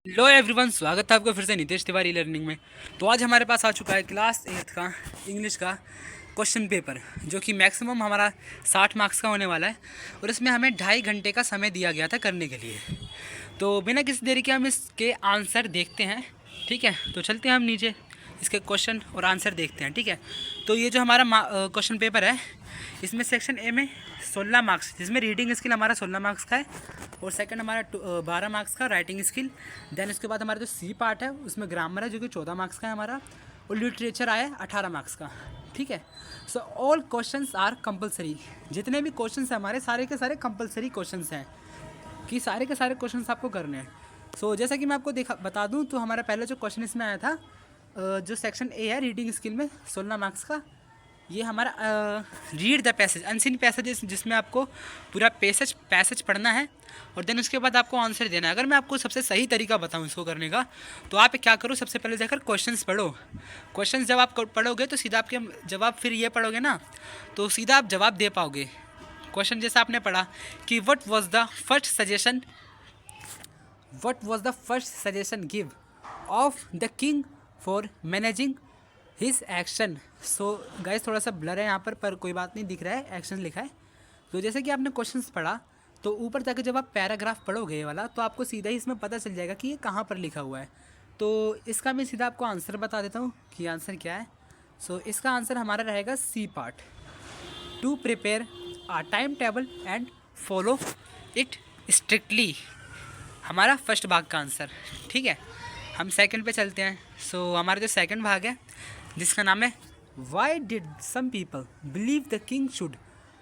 Hello everyone, स्वागत है आपका फिर से नितेश तिवारी लर्निंग में। तो आज हमारे पास आ चुका है क्लास 8 का इंग्लिश का क्वेश्चन पेपर, जो कि मैक्सिमम हमारा 60 मार्क्स का होने वाला है और इसमें हमें 2.5 घंटे का समय दिया गया था करने के लिए। तो बिना किसी देरी के हम इसके आंसर देखते हैं। ठीक है, तो चलते हैं हम नीचे, इसके क्वेश्चन और आंसर देखते हैं। ठीक है, तो ये जो हमारा क्वेश्चन पेपर है, इसमें सेक्शन ए में 16 मार्क्स, जिसमें रीडिंग स्किल हमारा 16 मार्क्स का है और सेकंड हमारा 12 मार्क्स का राइटिंग स्किल। देन उसके बाद हमारा जो सी पार्ट है उसमें ग्रामर है, जो कि 14 मार्क्स का है हमारा, और लिटरेचर आया 18 मार्क्स का। ठीक है, so all questions are compulsory. जितने भी क्वेश्चंस हैं हमारे, सारे के सारे कंपलसरी क्वेश्चंस हैं कि सारे के सारे क्वेश्चंस आपको करने हैं। सो जैसा कि मैं आपको बता दूं, तो हमारा पहला जो क्वेश्चन इसमें आया था, जो सेक्शन ए है रीडिंग स्किल में 16 मार्क्स का, ये हमारा read the passage, unseen passages, जिसमें आपको पूरा पैसेज पढ़ना है और देन उसके बाद आपको आंसर देना है। अगर मैं आपको सबसे सही तरीका बताऊं इसको करने का, तो आप क्या करो, सबसे पहले जाकर क्वेश्चंस पढ़ो। क्वेश्चंस जब आप पढ़ोगे तो सीधा आपके जवाब, फिर ये पढ़ोगे ना तो सीधा आप जवाब दे पाओगे। क्वेश्चन जैसा आपने पढ़ा कि what was the first suggestion give of the king for managing his action. So guys, थोड़ा सा ब्लर है यहाँ पर कोई बात नहीं, दिख रहा है एक्शन लिखा है। तो जैसे कि आपने क्वेश्चंस पढ़ा, तो ऊपर जाके जब आप पैराग्राफ पढ़ोगे ये वाला, तो आपको सीधा ही इसमें पता चल जाएगा कि ये कहाँ पर लिखा हुआ है। तो इसका मैं सीधा आपको आंसर बता देता हूँ कि आंसर क्या है। सो इसका आंसर हमारा रहेगा C part, to prepare a time table and follow it strictly, हमारा फर्स्ट भाग का आंसर। ठीक है, हम सेकंड पे चलते हैं। सो हमारा जो सेकंड भाग है, जिसका नाम है why did some people believe the king should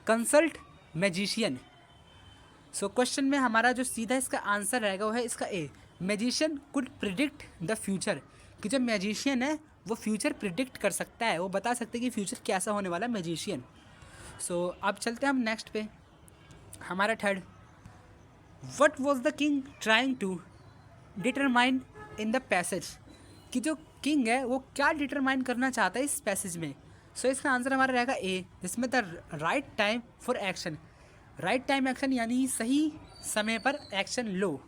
consult magician. So question में हमारा जो सीधा इसका आंसर रहेगा वो है इसका A, magician could predict the future, कि जो मैजिशियन है वो फ्यूचर प्रिडिक्ट कर सकता है, वो बता सकते हैं कि फ्यूचर कैसा होने वाला है, मैजिशियन। सो अब चलते हैं हम नेक्स्ट पे, हमारा third, what was the king trying to determine in the passage, कि जो किंग है वो क्या डिटरमाइन करना चाहता है इस पैसेज में। सो इसका आंसर हमारा रहेगा ए, जिसमें the right time for action, right time action यानी सही समय पर एक्शन लो,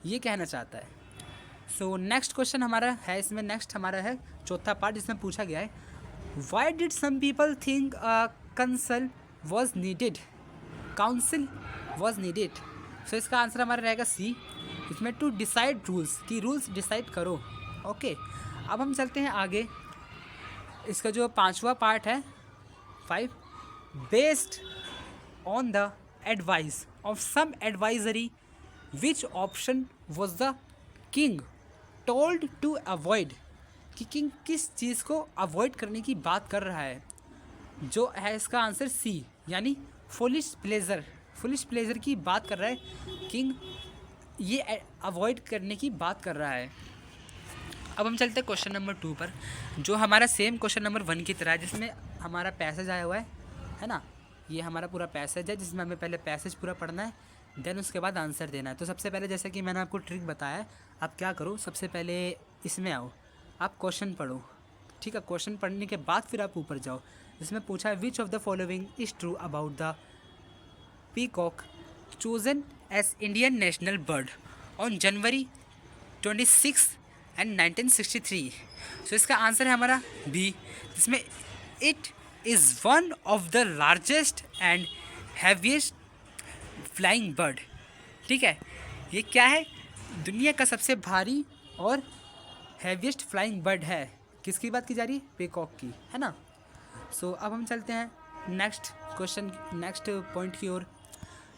ये कहना चाहता है। सो नेक्स्ट क्वेश्चन हमारा है इसमें, नेक्स्ट हमारा है चौथा पार्ट, जिसमें पूछा गया है why did some people think council was needed, council was needed. So इसका आंसर हमारा रहेगा सी, इसमें टू डिसाइड रूल्स, कि रूल्स डिसाइड करो। ओके, अब हम चलते हैं आगे। इसका जो पांचवा पार्ट है 5, based on the advice of some advisory which option was the king told to avoid, कि किंग किस चीज़ को अवॉइड करने की बात कर रहा है, जो है इसका आंसर सी, यानी फुलिश प्लेजर की बात कर रहा है किंग, ये अवॉइड करने की बात कर रहा है। अब हम चलते हैं क्वेश्चन नंबर 2 पर, जो हमारा सेम क्वेश्चन नंबर 1 की तरह है, जिसमें हमारा पैसेज आया हुआ है ना, ये हमारा पूरा पैसेज है, जिसमें हमें पहले पैसेज पूरा पढ़ना है, देन उसके बाद आंसर देना है। तो सबसे पहले, जैसे कि मैंने आपको ट्रिक बताया है, आप क्या करो, सबसे पहले इसमें आओ, आप क्वेश्चन पढ़ो। ठीक है, क्वेश्चन पढ़ने के बाद फिर आप ऊपर जाओ, जिसमें पूछा है which of the following is true about the peacock chosen as Indian national bird on January 26 and 1963। So इसका आंसर है हमारा बी, जिसमें it is one of the largest and heaviest flying bird. ठीक है, ये क्या है, दुनिया का सबसे भारी और हैवीएस्ट फ्लाइंग बर्ड है। किसकी बात की जा रही है, पीकॉक की, है ना। सो अब हम चलते हैं नेक्स्ट क्वेश्चन, नेक्स्ट पॉइंट की ओर,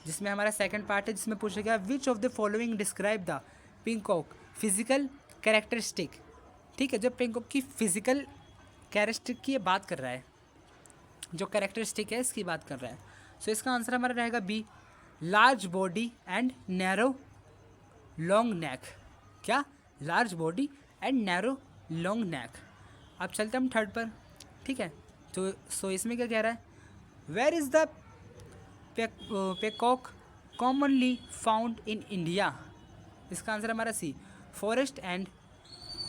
जिसमें हमारा सेकंड पार्ट है, जिसमें पूछा गया विच of the following describe the peacock physical characteristic. ठीक है, जो पिंकॉक की फिजिकल कैरेक्टरिस्टिक की ये बात कर रहा है, जो कैरेक्टरिस्टिक है इसकी बात कर रहा है। सो इसका आंसर हमारा रहेगा B, large body and narrow long neck. क्या, large body and narrow long neck. अब चलते हम थर्ड पर। ठीक है, तो सो इसमें क्या कह रहा है, where is the peacock commonly found in India. इसका आंसर हमारा C, forest and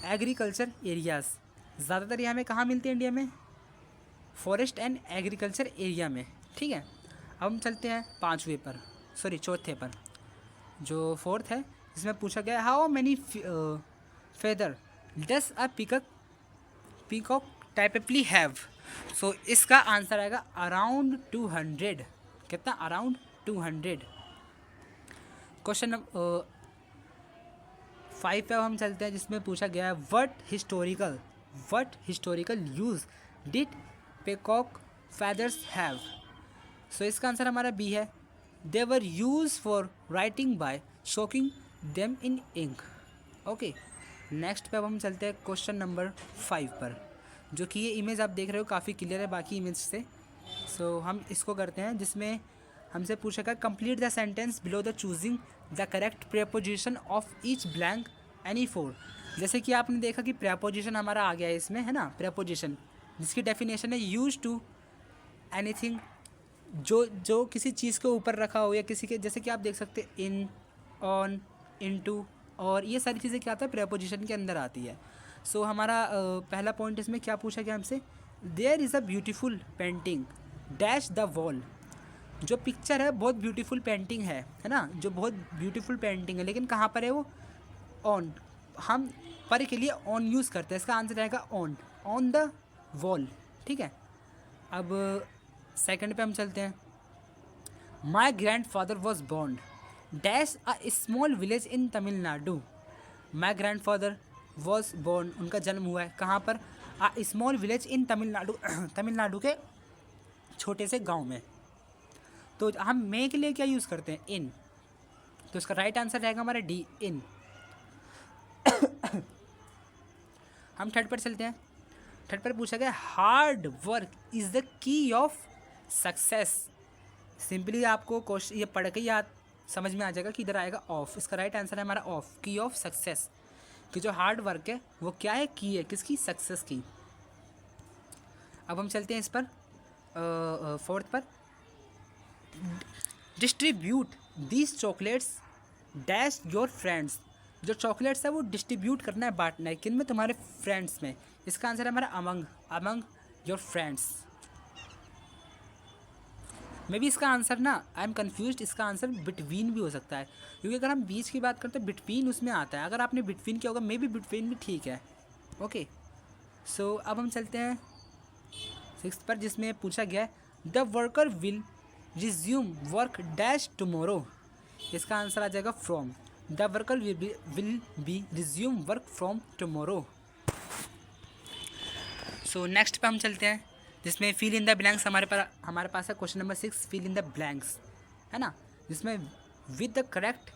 agriculture areas. ज़्यादातर ये हमें कहाँ मिलती है इंडिया में, फॉरेस्ट एंड एग्रीकल्चर एरिया में। ठीक है, अब हम चलते हैं चौथे पर, जो फोर्थ है जिसमें पूछा गया how many feather does a peacock typically have. So इसका आंसर आएगा अराउंड 200। कितना? अराउंड 200। क्वेश्चन नंबर 5 पे हम चलते हैं, जिसमें पूछा गया है what historical use did peacock feathers have. So इसका आंसर हमारा बी है, they were used for writing by soaking them in ink. Okay, next पे अब हम चलते हैं क्वेश्चन नंबर 5 पर, जो कि ये इमेज आप देख रहे हो काफ़ी क्लियर है बाकी इमेज से। सो हम इसको करते हैं, जिसमें हमसे पूछा गया complete the sentence below the choosing the correct preposition of each blank any four. जैसे कि आपने देखा कि प्रेपोजिशन हमारा आ गया है इसमें, है ना, प्रेपोजिशन जिसकी डेफिनेशन है यूज टू एनीथिंग, जो किसी चीज़ के ऊपर रखा हो या किसी के, जैसे कि आप देख सकते हैं इन, ऑन, इनटू, और ये सारी चीज़ें क्या आता है प्रेपोजिशन के अंदर आती है। सो हमारा पहला पॉइंट इसमें क्या पूछा गया हमसे, there is a beautiful painting dash the wall. जो पिक्चर है बहुत ब्यूटीफुल पेंटिंग है ना, जो बहुत ब्यूटीफुल पेंटिंग है, लेकिन कहाँ पर है वो? ऑन। हम पर के लिए ऑन यूज़ करते हैं, इसका आंसर रहेगा ऑन द वॉल। ठीक है, अब सेकंड पे हम चलते हैं, my grand father was born dash a small village in Tamil Nadu. My grand father was born, उनका जन्म हुआ है कहाँ पर? A small village in Tamil Nadu, Tamil Nadu के छोटे से गांव में। तो हम मे के लिए क्या यूज़ करते हैं? इन। तो इसका राइट आंसर रहेगा हमारा डी, इन। हम थर्ड पर चलते हैं। थर्ड पर पूछा गया hard work is the key of success. Simply आपको क्वेश्चन ये पढ़ के याद समझ में आ जाएगा कि इधर आएगा ऑफ। इसका राइट आंसर है हमारा ऑफ, की ऑफ सक्सेस, कि जो हार्ड वर्क है वो क्या है? की है किसकी? सक्सेस की। अब हम चलते हैं इस पर फोर्थ पर, distribute these chocolates dash your friends. जो चॉकलेट्स है वो डिस्ट्रीब्यूट करना है, बांटना है, किन में? तुम्हारे फ्रेंड्स में। इसका आंसर है हमारा among your friends. May be इसका आंसर ना, आई एम कन्फ्यूज, इसका आंसर बिटवीन भी हो सकता है, क्योंकि अगर हम बीच की बात करते हैं बिटवीन उसमें आता है। अगर आपने बिटवीन किया होगा मे बी बिटवीन भी ठीक है। ओके, सो अब हम चलते हैं 6 पर, जिसमें पूछा गया है the worker will resume work dash tomorrow. इसका आंसर आ जाएगा from. The worker will be resume work from tomorrow. So next पे हम चलते हैं, जिसमें फिल इन द ब्लैंक्स हमारे पास है question number 6, fill in the blanks, है ना, जिसमें with the correct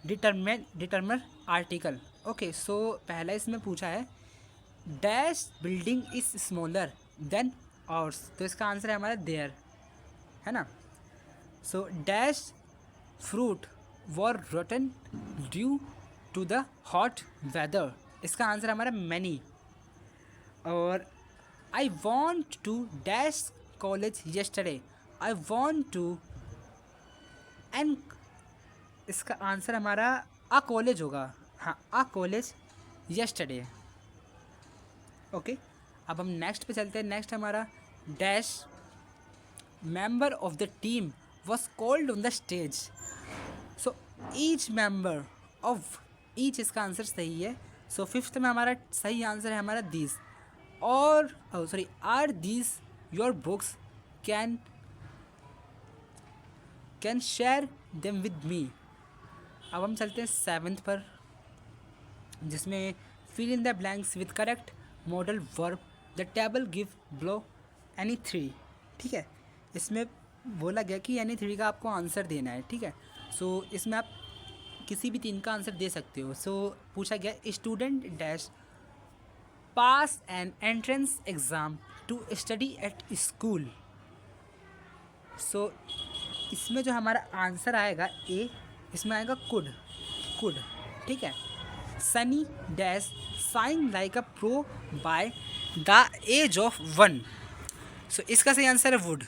determiner article. Okay, so पहला इसमें पूछा है dash building is smaller than ours. तो इसका आंसर है हमारा देयर, है ना। So dash fruit were rotten due to the hot weather. इसका आंसर हमारा मैनी। और I want to dash college yesterday. I want to, and इसका आंसर हमारा अ कॉलेज होगा। हाँ, अ कॉलेज येस्टरडे। ओके, अब हम नेक्स्ट पे चलते हैं। नेक्स्ट हमारा dash member of the team was called on the stage. So each member of, each इसका आंसर सही है। सो फिफ्थ में हमारा सही आंसर है हमारा दीज, और sorry are these your books, can share them with me. अब हम चलते हैं 7th पर, जिसमें fill in the blanks with correct modal verb the table give below any 3। ठीक है, इसमें बोला गया कि एनी 3 का आपको आंसर देना है। ठीक है, सो इसमें आप किसी भी 3 का आंसर दे सकते हो। सो पूछा गया student dash pass an entrance exam to study at school. So इसमें जो हमारा आंसर आएगा ए, इसमें आएगा कुड। ठीक है, Sunny dash shine like a pro by the age of 1। So इसका सही आंसर है would.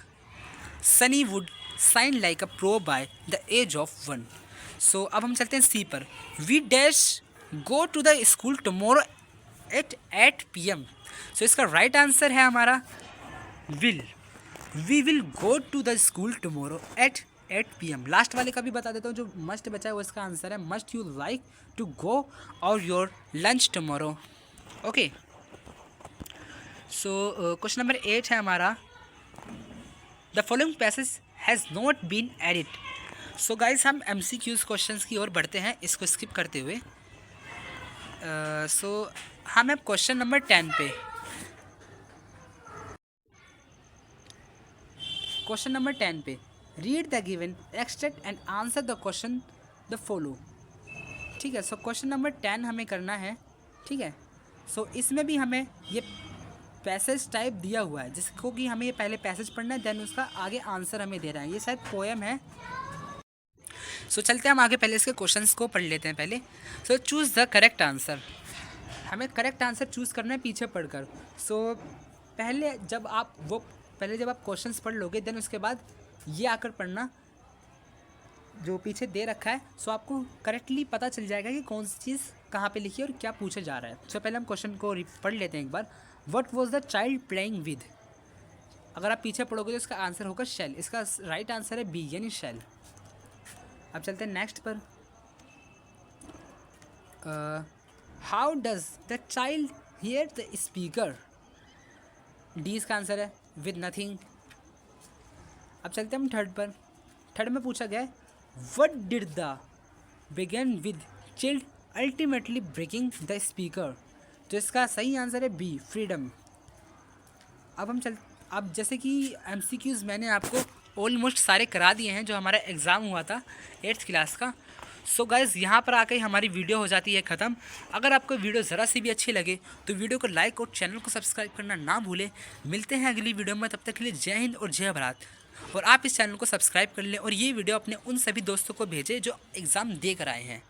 Sunny would shine like a pro by the age of 1। So अब हम चलते हैं सी पर, we dash go to the school tomorrow at 8 PM। So इसका right answer है हमारा will. We will go to the school tomorrow at 8 PM। Last वाले का भी बता देता हूँ, जो मस्ट बचा है वो इसका आंसर है must you like to go or your lunch tomorrow. Okay, so question number 8 है हमारा, the following passage has not been edit. So guys हम MCQs क्वेश्चंस की ओर बढ़ते हैं इसको स्किप करते हुए। सो हम अब क्वेश्चन नंबर 10 पे। क्वेश्चन नंबर 10 पे, read the given extract and answer the question the follow. ठीक है, सो क्वेश्चन नंबर 10 हमें करना है। ठीक है, सो इसमें भी हमें ये पैसेज टाइप दिया हुआ है, जिसको कि हमें ये पहले पैसेज पढ़ना है, देन उसका आगे आंसर हमें दे रहा है। ये शायद पोएम है। सो चलते हैं हम आगे, पहले इसके क्वेश्चंस को पढ़ लेते हैं पहले। सो चूज़ द करेक्ट आंसर, हमें करेक्ट आंसर चूज़ करना है पीछे पढ़कर। सो पहले जब आप क्वेश्चंस पढ़ लोगे, देन उसके बाद ये आकर पढ़ना जो पीछे दे रखा है। सो आपको करेक्टली पता चल जाएगा कि कौन सी चीज़ कहाँ पे लिखी है और क्या पूछा जा रहा है। सो पहले हम क्वेश्चन को पढ़ लेते हैं एक बार। What was the child playing with. अगर आप पीछे पढ़ोगे तो इसका आंसर होगा शेल। इसका राइट आंसर है बी यानी शेल। अब चलते हैं नेक्स्ट पर। How does the child here the speaker. D इसका आंसर है विद नथिंग। अब चलते हैं हम थर्ड पर। थर्ड में पूछा गया है what did the began with child ultimately breaking the speaker. तो इसका सही आंसर है बी फ्रीडम। अब जैसे कि MCQs मैंने आपको ऑलमोस्ट सारे करा दिए हैं जो हमारा एग्ज़ाम हुआ था 8th क्लास का। सो गाइज़ यहाँ पर आकर हमारी वीडियो हो जाती है ख़त्म। अगर आपको वीडियो ज़रा सी भी अच्छी लगे तो वीडियो को लाइक और चैनल को सब्सक्राइब करना ना भूलें। मिलते हैं अगली वीडियो में, तब तक के लिए जय हिंद और जय भारत। और आप इस चैनल को सब्सक्राइब कर लें और ये वीडियो अपने उन सभी दोस्तों को भेजें जो एग्ज़ाम दे कर आए हैं।